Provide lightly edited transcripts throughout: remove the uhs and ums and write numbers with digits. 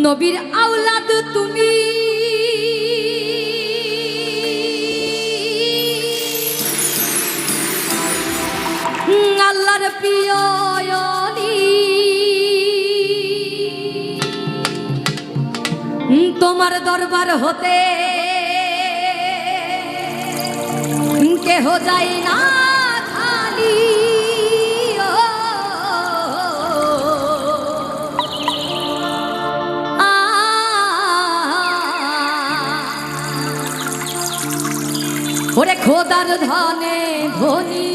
নবীর আওলাদ তুমি, আল্লাহর প্রিয় ওলি, তোমার দরবার হতে কেহ যায় না খালি। ওরে খোদার ধনে ধনী,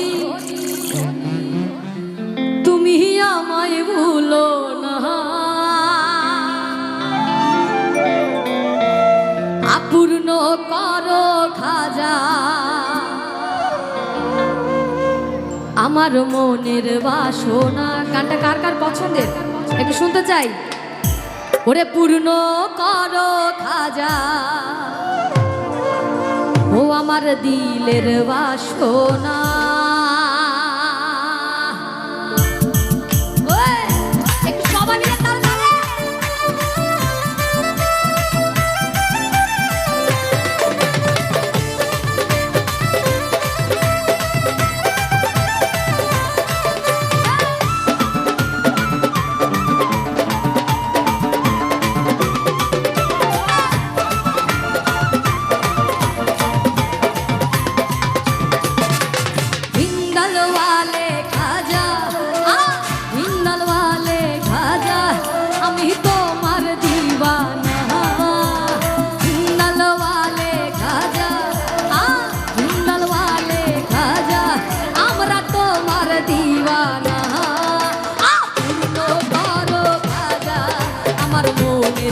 তুমি আমায় ভুলো না, আপূর্ণ করো খাজা আমার মনের বাসনা। গানটা কার কার পছন্দের একটু শুনতে চাই। ওরে পূর্ণ করো খাজা ও আমার দিলের বাসনা। একটু সবাই মিলে তাল ধরে।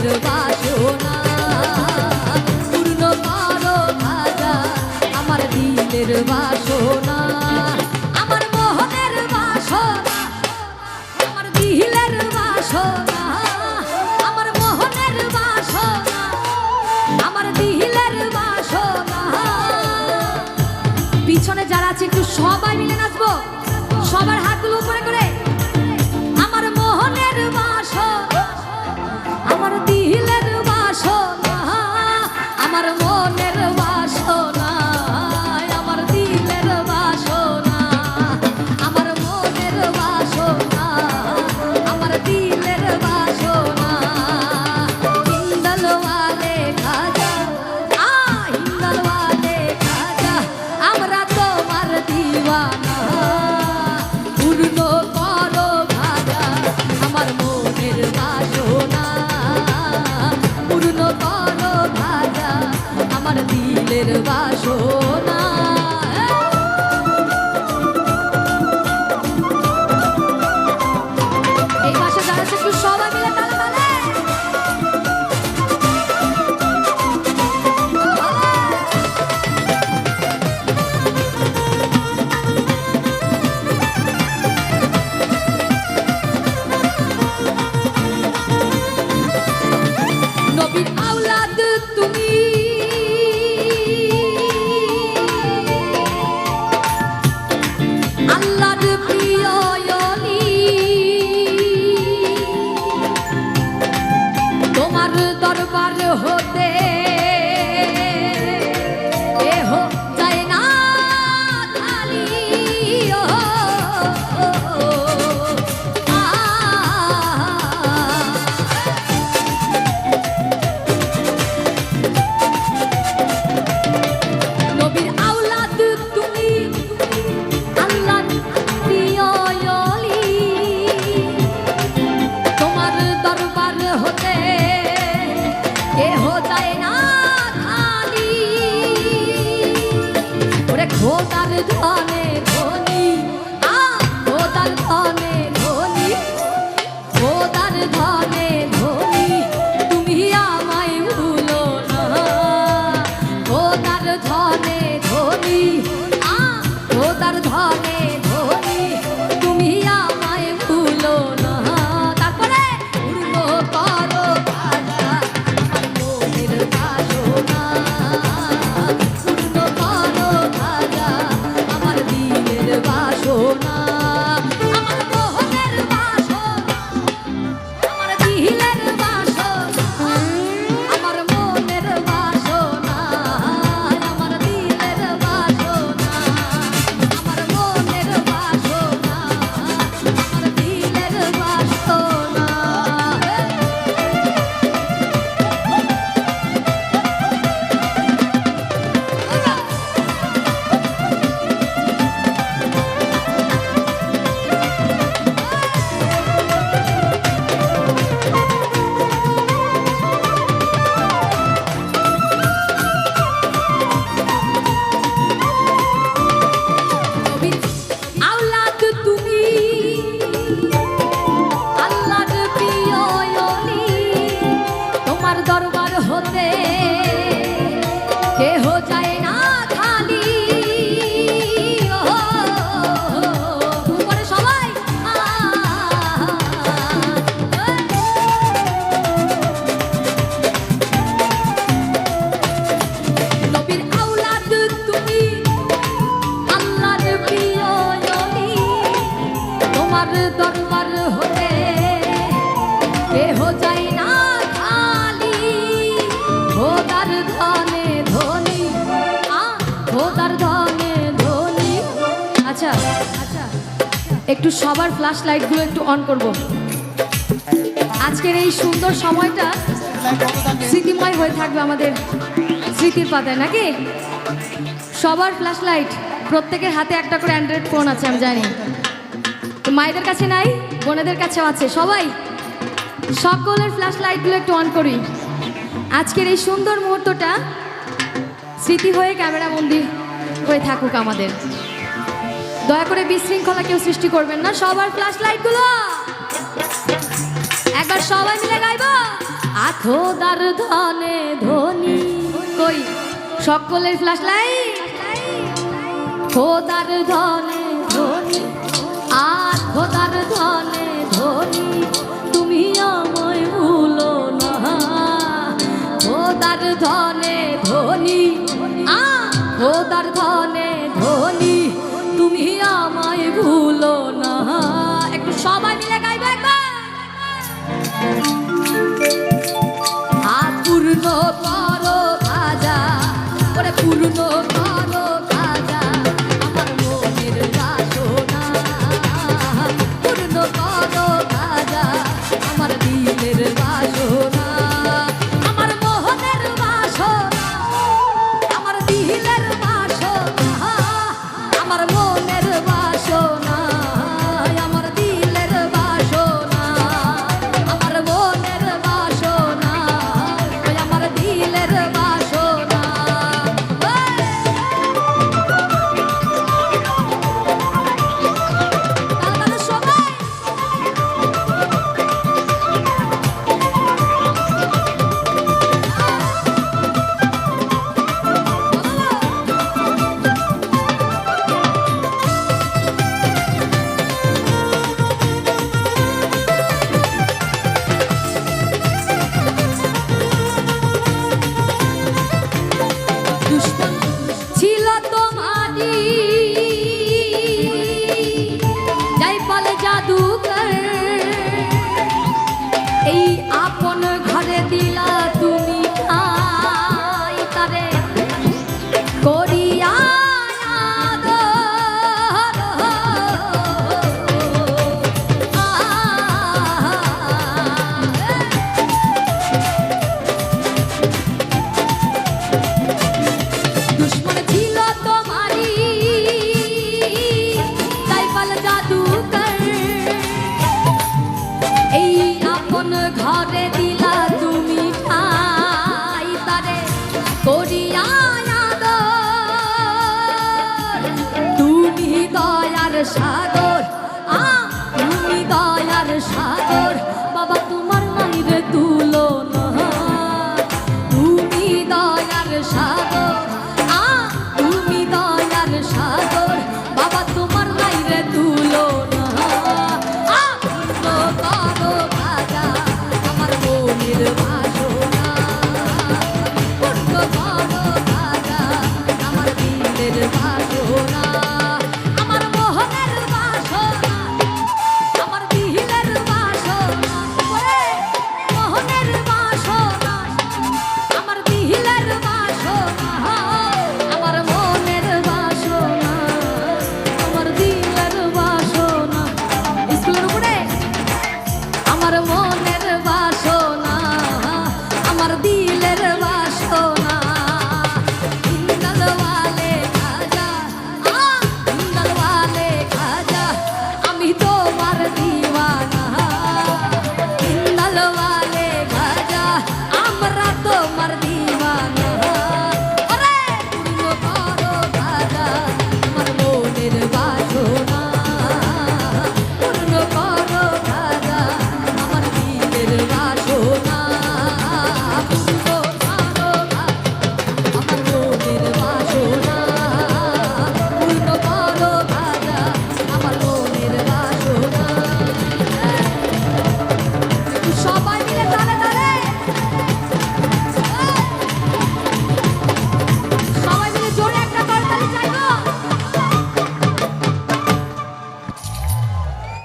বাসনা পূর্ণ করো খাজা আমার দিলের বাসনা, আমার মোহনের বাসনা, আমার দিলের বাসনা, আমার মোহনের বাসনা, আমার দিলের বাসনা। পিছনে যারা আছে একটু সবাই মিলে নাচবো, সবার হাতগুলো উপরে করে। আমার মোহনের বাসনা, আমার দিলের বাসনা, আমার মনের বাসনা, আমার দিলের বাসনা, আমার মনের বাসনা, আমার দিলের বাসনা। হিন্দল ওয়ালে খাজা, হিন্দল ওয়ালে খাজা, আমরা তোমার দিওয়ানা, পূর্ণ করো খাজা আমার মনের বাসনা, পূর্ণ করো খাজা আমার দিলের বাসনা। এই পাশে যারা একটু সবাই মিলে তালে তালে। নবীর আওলাদ তুমি, আল্লাহর প্রিয় ওলি, তোমার দরবার হতে কেহ যায় না খালি। নবীর আওলাদ তুমি, আল্লাহর প্রিয় ওলি, তোমার দরবার হতে কেহ যায় না খালি। ওরে খোদার ধনে ধনী, খোদার ধনে ধনী, খোদার ধনে ধনী, তুমি আমায় ভুলো না, খোদার ধনে ধনী, খোদার ধনে ধনী, তুমি আমায় ভুলো না। তারপরে পূর্ণ করো খাজা আমার মনের বাসনা, পূর্ণ করো খাজা আমার দিলের বাসনা, আমার মোহনের বাসনা, আমার কেহ চাই না খালি খোদার ধনে ধনী খোদার ধনে ধনী। আচ্ছা আচ্ছা, একটু সবার ফ্ল্যাশ লাইটগুলো একটু অন করব। আজকের এই সুন্দর সময়টা স্মৃতিময় হয়ে থাকবে আমাদের স্মৃতির পাতায়, নাকি? সবার ফ্ল্যাশ লাইট, প্রত্যেকের হাতে একটা করে অ্যান্ড্রয়েড ফোন আছে আমি জানি। তো মায়েদের কাছে নাই, বোনেদের কাছেও আছে। সবাই সকলের ফ্ল্যাশ লাইটগুলো একটু অন করি। আজকের এই সুন্দর মুহূর্তটা স্মৃতি হয়ে ক্যামেরা বন্দি হয়ে থাকুক আমাদের। দয়া করে বিশৃঙ্খলা কেউ সৃষ্টি করবেন না। সবার ফ্ল্যাশ লাইটগুলো একবার সবাই মিলে গাইব। খোদার ধনে ধনী, কই সকলের ফ্ল্যাশ লাইট। খোদার ধনে ধনী খোদার ধনে ধনী তুমি আমায় ভুলো না। খোদার ধনে ধনী খোদার ধনে ধনী তুমি আমায় ভুলো না। একটু সবাই মিলে গাইবে একবার। পূর্ণ করো খাজা, ওরে পূর্ণ করো খাজা আমার মনের বাসনা। পূর্ণ করো খাজা আমার দিলের বাসনা। আমার মোহনের বাসনা, আমার দিলের বাসনা, আমার মনের বাসনা, আমার দিলের বাসনা, আমার মনের বাসনা, আমার দিলের বাসনা। সবাই দুশ্মন ছিল তোমারি যাই পালে জাদুকর। এই আপন ঘরে দিলা তুমি ঠাই তারে করিয়া দুশ্মন ছিল তোমারি তাই পালে জাদুকর। এই আপন ঘরে দিলা তুমি ঠাই তারে করিয়া আদর। তুমি দয়ার সাগর তুমি দয়ার সাগর বাবা তোমার নাই রে তুলনা। তুমি দয়ার সাগর তুমি দয়ার সাগর বাবা তোমার নাই রে তুলনা। পূর্ণ করো খাজা আমার মনের